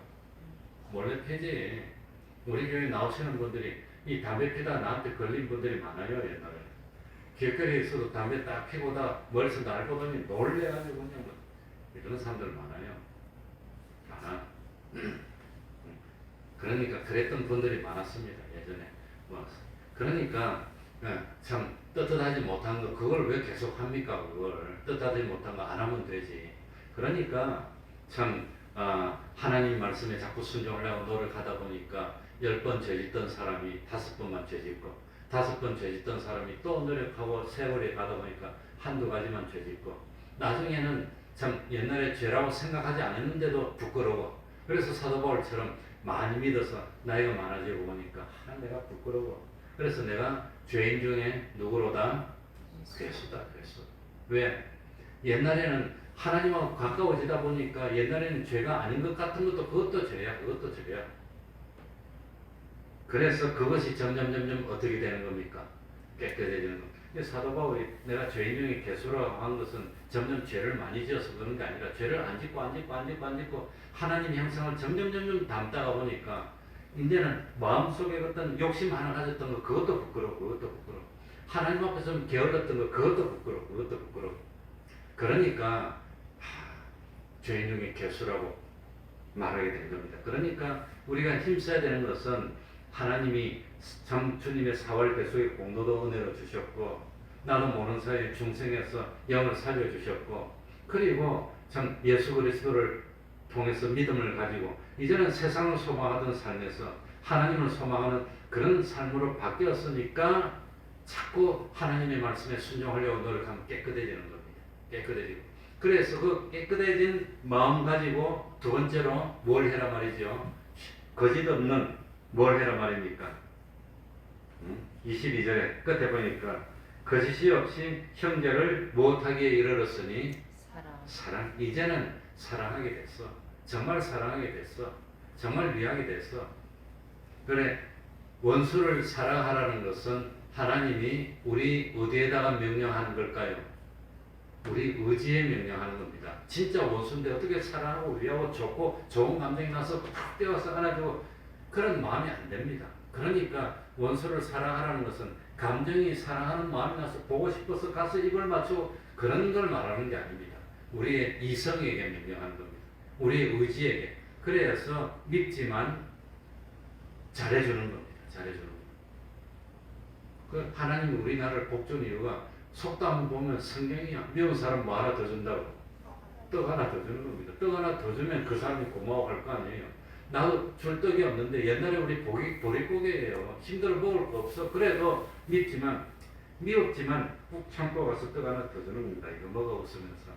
몰래 피지. 우리 교회 나오시는 분들이 이 담배 피다 나한테 걸린 분들이 많아요. 옛날에 길거리에 있어도 담배 딱 피고다 멀리서 날 보더니 놀래가지고 그냥 뭐 이런 사람들 많아요. 많아. 그러니까 그랬던 분들이 많았습니다. 예전에. 그러니까 참 떳떳하지 못한 거 그걸 왜 계속 합니까? 그걸 떳떳하지 못한 거 안 하면 되지. 그러니까 참 하나님 말씀에 자꾸 순종하려고 노력하다 보니까 10번 죄짓던 사람이 5번만 죄짓고 5번 죄짓던 사람이 또 노력하고 세월이 가다 보니까 한두 가지만 죄짓고 나중에는 참 옛날에 죄라고 생각하지 않았는데도 부끄러워. 그래서 사도 바울처럼 많이 믿어서 나이가 많아지고 보니까 내가 부끄러워. 그래서 내가 죄인 중에 누구로다? 괴수다. 왜? 옛날에는 하나님하고 가까워지다 보니까 옛날에는 죄가 아닌 것 같은 것도 그것도 죄야. 그래서 그것이 점점 어떻게 되는 겁니까? 깨끗해지는 겁니다. 사도 바울이 내가 죄인 중에 괴수라고 한 것은 점점 죄를 많이 지어서 그런 게 아니라 죄를 안 짓고 하나님 형상을 점점 담다가 보니까 이제는 마음속에 어떤 욕심 하나 가졌던 거 그것도 부끄럽고 하나님 앞에서 좀 게을렀던 거 그것도 부끄럽고 그러니까 죄인 중에 괴수라고 말하게 된 겁니다. 그러니까 우리가 힘써야 되는 것은 하나님이 참 주님의 사활 배속의 공로도 은혜로 주셨고 나도 모르는 사이에 중생에서 영을 살려주셨고 그리고 참 예수 그리스도를 통해서 믿음을 가지고 이제는 세상을 소망하던 삶에서 하나님을 소망하는 그런 삶으로 바뀌었으니까 자꾸 하나님의 말씀에 순종하려고 노력하면 깨끗해지는 겁니다. 깨끗해지고 그래서 그 깨끗해진 마음 가지고 두 번째로 뭘 해라 말이죠. 거짓 없는 뭘 해라 말입니까? 22절에 끝에 보니까 거짓이 없이 형제를 못하기에 이르렀으니 사랑. 이제는 사랑하게 됐어. 정말 사랑하게 됐어. 정말 위하게 됐어. 그래 원수를 사랑하라는 것은 하나님이 우리 어디에다가 명령하는 걸까요? 우리 의지에 명령하는 겁니다. 진짜 원수인데 어떻게 사랑하고 위하고 좋고 좋은 감정이 나서 탁 떼어서 안아주고 그런 마음이 안 됩니다. 그러니까 원수를 사랑하라는 것은 감정이 사랑하는 마음이 나서 보고 싶어서 가서 입을 맞추고 그런 걸 말하는 게 아닙니다. 우리의 이성에게 명령하는 겁니다. 우리의 의지에게. 그래서 믿지만 잘해주는 겁니다. 그 하나님이 우리나라를 복준 이유가 속도 한번 보면 성경이야. 미운 사람 뭐 하나 더 준다고? 떡 하나 더 주는 겁니다. 떡 하나 더 주면 그 사람이 고마워할 거 아니에요. 나도 줄 떡이 없는데 옛날에 우리 보릿고개예요. 힘들어 먹을 거 없어. 그래도 미웠지만 꾹 참고 가서 떡 하나 더 주는 겁니다. 이거 먹어 웃으면서.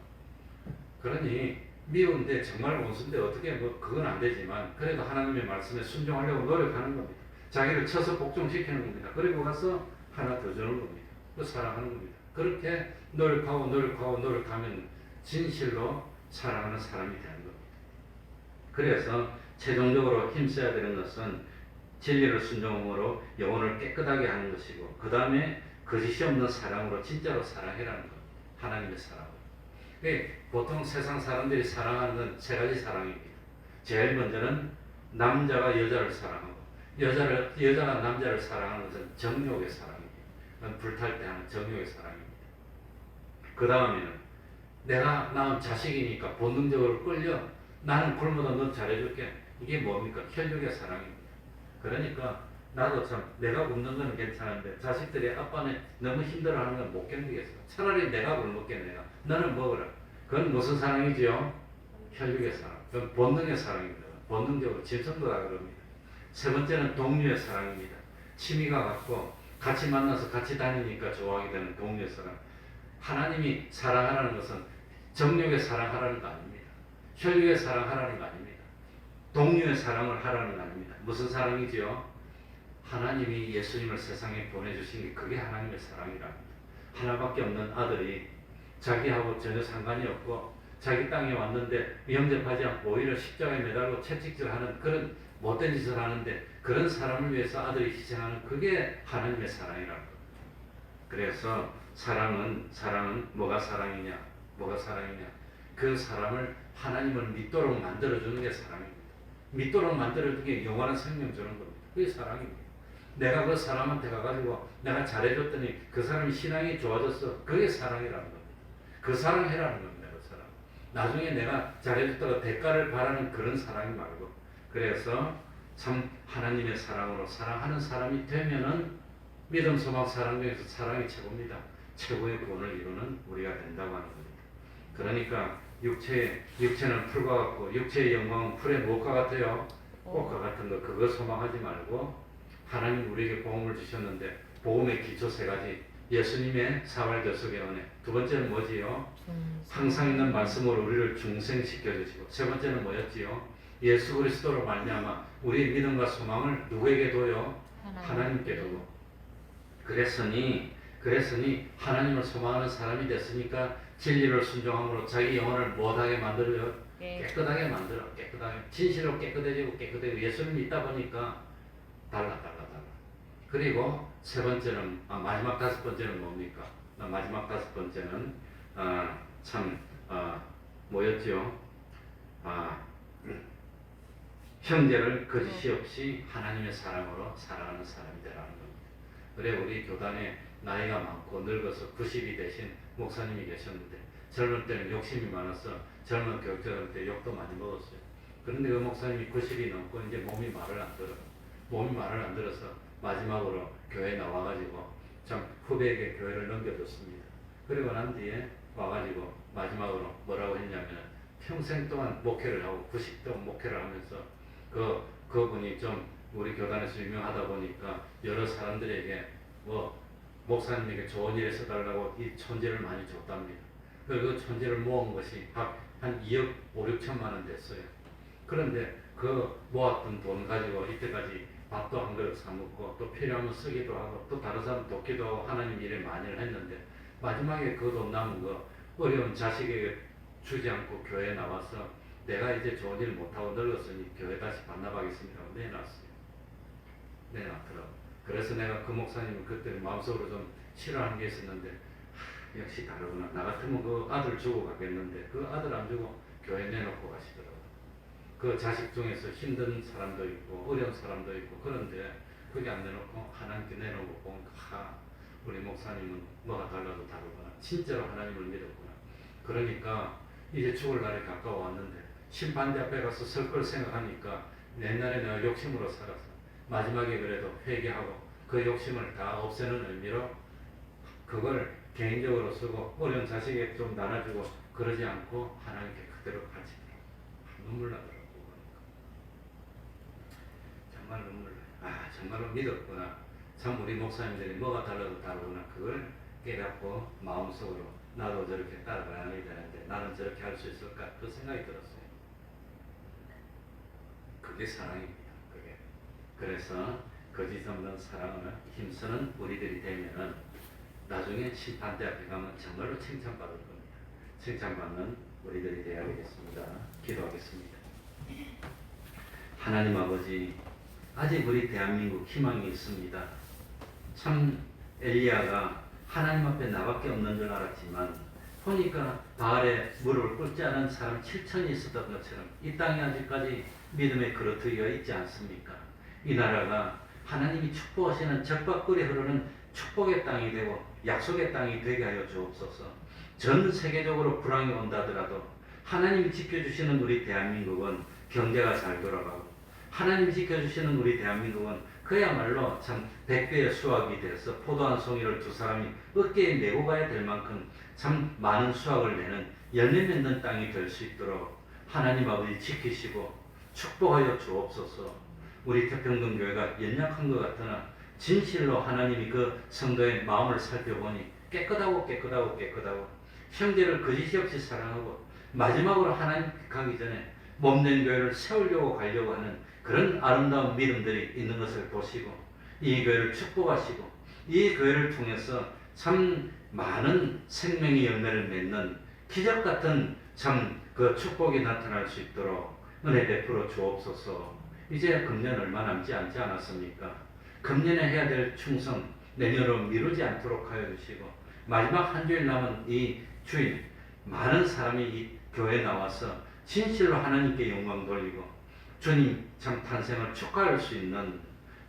그러니 미운데 정말 원수인데 어떻게 그건 안 되지만 그래도 하나님의 말씀에 순종하려고 노력하는 겁니다. 자기를 쳐서 복종시키는 겁니다. 그리고 가서 하나 더 주는 겁니다. 또 사랑하는 겁니다. 그렇게 노력하면 진실로 사랑하는 사람이 되는 겁니다. 그래서 최종적으로 힘써야 되는 것은 진리를 순종함으로 영혼을 깨끗하게 하는 것이고 그 다음에 거짓이 없는 사랑으로 진짜로 사랑해라는 겁니다. 하나님의 사랑으로. 보통 세상 사람들이 사랑하는 건 세 가지 사랑입니다. 제일 먼저는 남자가 여자를 사랑하고 여자가 남자를 사랑하는 것은 정욕의 사랑입니다. 불탈 때 하는 정욕의 사랑입니다. 그 다음에는 내가 낳은 자식이니까 본능적으로 끌려 나는 굶어도 너 잘해줄게. 이게 뭡니까? 혈육의 사랑입니다. 그러니까 나도 참 내가 굶는 건 괜찮은데 자식들이 아빠는 너무 힘들어하는 건 못 견디겠어. 차라리 내가 굶을게. 내가 너는 먹어라. 그건 무슨 사랑이지요? 혈육의 사랑. 그건 본능의 사랑입니다. 본능적으로 짐승도 다 그럽니다. 세 번째는 동료의 사랑입니다. 취미가 같고 같이 만나서 같이 다니니까 좋아하게 되는 동료의 사랑. 하나님이 사랑하라는 것은 정욕의 사랑하라는 거 아닙니다. 혈육의 사랑하라는 거 아닙니다. 동료의 사랑을 하라는 거 아닙니다. 무슨 사랑이지요? 하나님이 예수님을 세상에 보내주신 게 그게 하나님의 사랑이랍니다. 하나밖에 없는 아들이 자기하고 전혀 상관이 없고 자기 땅에 왔는데 영접하지 않고 오히려 십자가에 매달고 채찍질하는 그런 못된 짓을 하는데 그런 사람을 위해서 아들이 희생하는 그게 하나님의 사랑이라는 겁니다. 그래서 사랑은 뭐가 사랑이냐? 뭐가 사랑이냐? 그 사람을 하나님을 믿도록 만들어주는 게 사랑입니다. 믿도록 만들어주는 게 영원한 생명 주는 겁니다. 그게 사랑입니다. 내가 그 사람한테 가가지고 내가 잘해줬더니 그 사람이 신앙이 좋아졌어. 그게 사랑이라는 겁니다. 그 사랑해라는 겁니다. 그 사랑. 나중에 내가 잘해줬다가 대가를 바라는 그런 사랑이 말고. 그래서 참 하나님의 사랑으로 사랑하는 사람이 되면은 믿음, 소망, 사랑 중에서 사랑이 최고입니다. 최고의 구원을 이루는 우리가 된다고 하는 겁니다. 그러니까 육체는 풀과 같고 육체의 영광은 풀의 무엇과 같아요? 꽃과 같은 거. 그거 소망하지 말고 하나님 우리에게 복음을 주셨는데 복음의 기초 세 가지. 예수님의 사활교섭의 은혜. 두 번째는 뭐지요? 항상 있는 말씀으로 우리를 중생시켜 주시고. 세 번째는 뭐였지요? 예수 그리스도로 말미암아 우리의 믿음과 소망을 누구에게 둬요? 하나님께 두고. 그랬으니 하나님을 소망하는 사람이 됐으니까 진리를 순종함으로 자기 영혼을 못하게 만들어요. 깨끗하게 만들어. 깨끗하게. 진실로 깨끗해지고 예수님이 있다 보니까 달라. 그리고 세 번째는 마지막 다섯 번째는 뭡니까? 마지막 다섯 번째는 뭐였죠? 형제를 거짓이 없이 하나님의 사랑으로 사랑하는 사람이 되라는 겁니다. 그래 우리 교단에 나이가 많고 늙어서 90이 되신 목사님이 계셨는데 젊을 때는 욕심이 많아서 젊은 교육자들한테 욕도 많이 먹었어요. 그런데 그 목사님이 90이 넘고 이제 몸이 말을 안 들어서 마지막으로 교회에 나와가지고 참 후배에게 교회를 넘겨줬습니다. 그리고 난 뒤에 와가지고 마지막으로 뭐라고 했냐면 평생 동안 목회를 하고 90 동안 목회를 하면서 그분이 좀 우리 교단에서 유명하다 보니까 여러 사람들에게 목사님에게 좋은 일에 써달라고 이 천재를 많이 줬답니다. 그 천재를 모은 것이 한 2억 5, 6천만 원 됐어요. 그런데 그 모았던 돈 가지고 이때까지 밥도 한 그릇 사 먹고 또 필요하면 쓰기도 하고 또 다른 사람 돕기도 하고 하나님 일에 많이 했는데 마지막에 그 돈 남은 거 어려운 자식에게 주지 않고 교회에 나와서 내가 이제 좋은 일 못하고 늙었으니 교회 다시 반납하겠습니다 하고 내놨더라고. 그래서 내가 그 목사님은 그때 마음속으로 좀 싫어하는 게 있었는데 역시 다르구나. 나 같으면 그 아들 주고 가겠는데 그 아들 안 주고 교회 내놓고 가시더라고. 그 자식 중에서 힘든 사람도 있고 어려운 사람도 있고 그런데 그게 안 내놓고 하나님께 내놓고 보니까 우리 목사님은 뭐가 달라도 다르구나. 진짜로 하나님을 믿었구나. 그러니까 이제 죽을 날이 가까워 왔는데 심판대 앞에 가서 설 걸 생각하니까 옛날에 내가 욕심으로 살았어. 마지막에 그래도 회개하고 그 욕심을 다 없애는 의미로 그걸 개인적으로 쓰고 어려운 자식에게 좀 나눠주고 그러지 않고 하나님께 그대로 바치더라고. 눈물 나더라고. 정말 눈물 나. 정말로 믿었구나. 참 우리 목사님들이 뭐가 달라도 다르구나. 그걸 깨닫고 마음속으로 나도 저렇게 따라가야 되는데 나는 저렇게 할 수 있을까? 그 생각이 들었어요. 그게 사랑입니다. 그게. 그래서 거짓 없는 사랑을 힘쓰는 우리들이 되면은 나중에 심판대 앞에 가면 정말로 칭찬받을 겁니다. 칭찬받는 우리들이 되어야 되겠습니다. 기도하겠습니다. 하나님 아버지, 아직 우리 대한민국 희망이 있습니다. 참 엘리야가 하나님 앞에 나밖에 없는 줄 알았지만 보니까 바알에 무릎을 꿇지 않은 사람 7천이 있었던 것처럼 이 땅에 아직까지 믿음의 그릇이가 있지 않습니까? 이 나라가 하나님이 축복하시는 적박꿀이 흐르는 축복의 땅이 되고 약속의 땅이 되게 하여 주옵소서. 전 세계적으로 불황이 온다더라도 하나님이 지켜주시는 우리 대한민국은 경제가 잘 돌아가고, 하나님이 지켜주시는 우리 대한민국은 그야말로 참 백배의 수확이 돼서 포도 한 송이를 두 사람이 어깨에 메고 가야 될 만큼 참 많은 수확을 내는 열매 맺는 땅이 될 수 있도록 하나님 아버지 지키시고 축복하여 주옵소서. 우리 태평동교회가 연약한 것 같으나 진실로 하나님이 그 성도의 마음을 살펴보니 깨끗하고 형제를 거짓이 없이 사랑하고 마지막으로 하나님 가기 전에 몸된 교회를 세우려고 가려고 하는 그런 아름다운 믿음들이 있는 것을 보시고 이 교회를 축복하시고 이 교회를 통해서 참 많은 생명의 열매를 맺는 기적 같은 참 그 축복이 나타날 수 있도록 은혜 베풀어 주옵소서. 이제 금년 얼마 남지 않지 않았습니까? 금년에 해야 될 충성 내년으로 미루지 않도록 하여 주시고, 마지막 한 주일 남은 이 주일 많은 사람이 이 교회에 나와서 진실로 하나님께 영광 돌리고 주님 참 탄생을 축하할 수 있는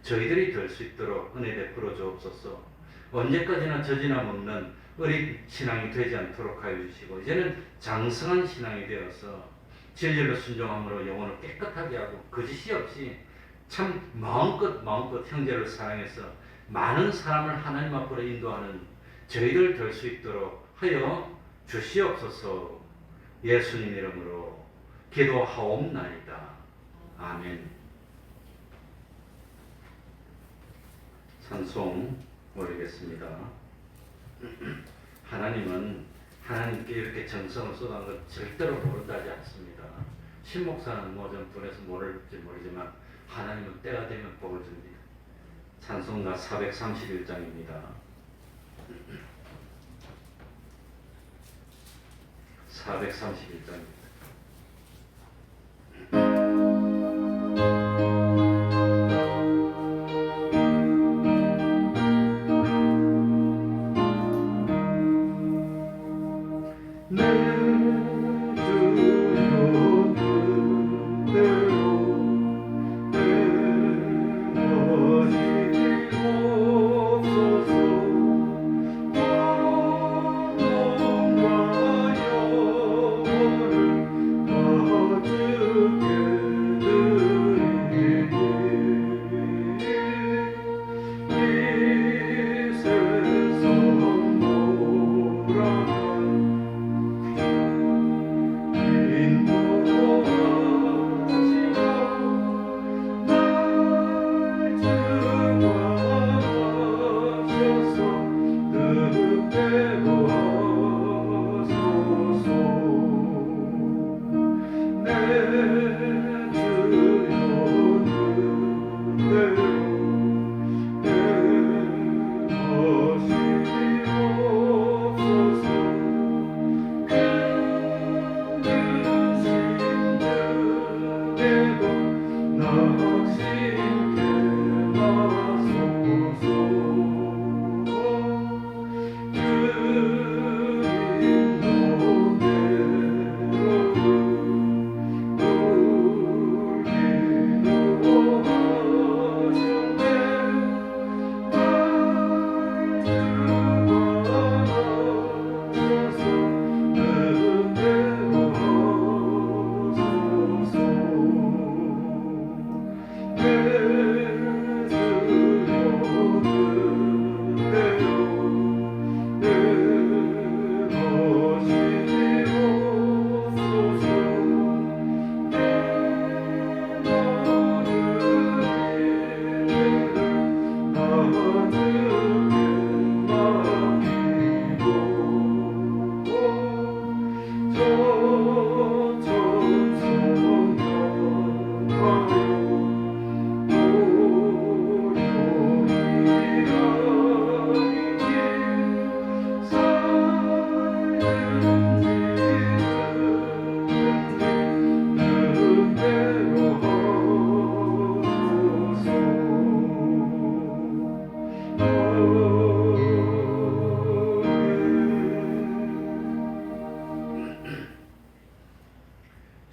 저희들이 될 수 있도록 은혜 베풀어 주옵소서. 언제까지나 저지남 없는 어린 신앙이 되지 않도록 하여 주시고, 이제는 장성한 신앙이 되어서 진리로 순종함으로 영혼을 깨끗하게 하고 거짓이 없이 참 마음껏 형제를 사랑해서 많은 사람을 하나님 앞으로 인도하는 저희들 될 수 있도록 하여 주시옵소서. 예수님 이름으로 기도하옵나이다. 아멘. 찬송 올리겠습니다. 하나님은 하나님께 이렇게 정성을 쏟아는 것 절대로 모른다지 않습니다. 신목사는 뭐 좀 분해서 모를지 모르지만 하나님은 때가 되면 복을 줍니다. 찬송가 431장입니다. 431장입니다.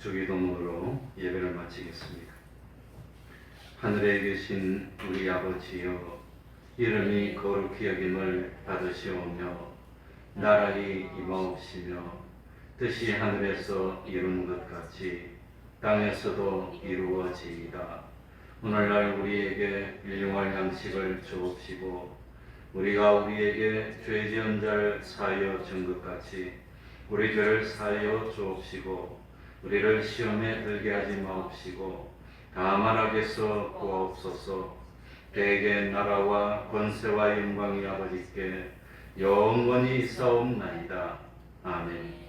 주기도문으로 예배를 마치겠습니다. 하늘에 계신 우리 아버지여, 이름이 거룩히 여김을 받으시오며 나라리 임하옵시며 뜻이 하늘에서 이룬 것 같이 땅에서도 이루어지이다. 오늘날 우리에게 일용할 양식을 주옵시고 우리가 우리에게 죄 지은 자를 사하여 준 것 같이 우리 죄를 사하여 주옵시고 우리를 시험에 들게 하지 마옵시고 다만 악에서 구하옵소서. 대개 나라와 권세와 영광이 아버지께 영원히 있사옵나이다. 아멘.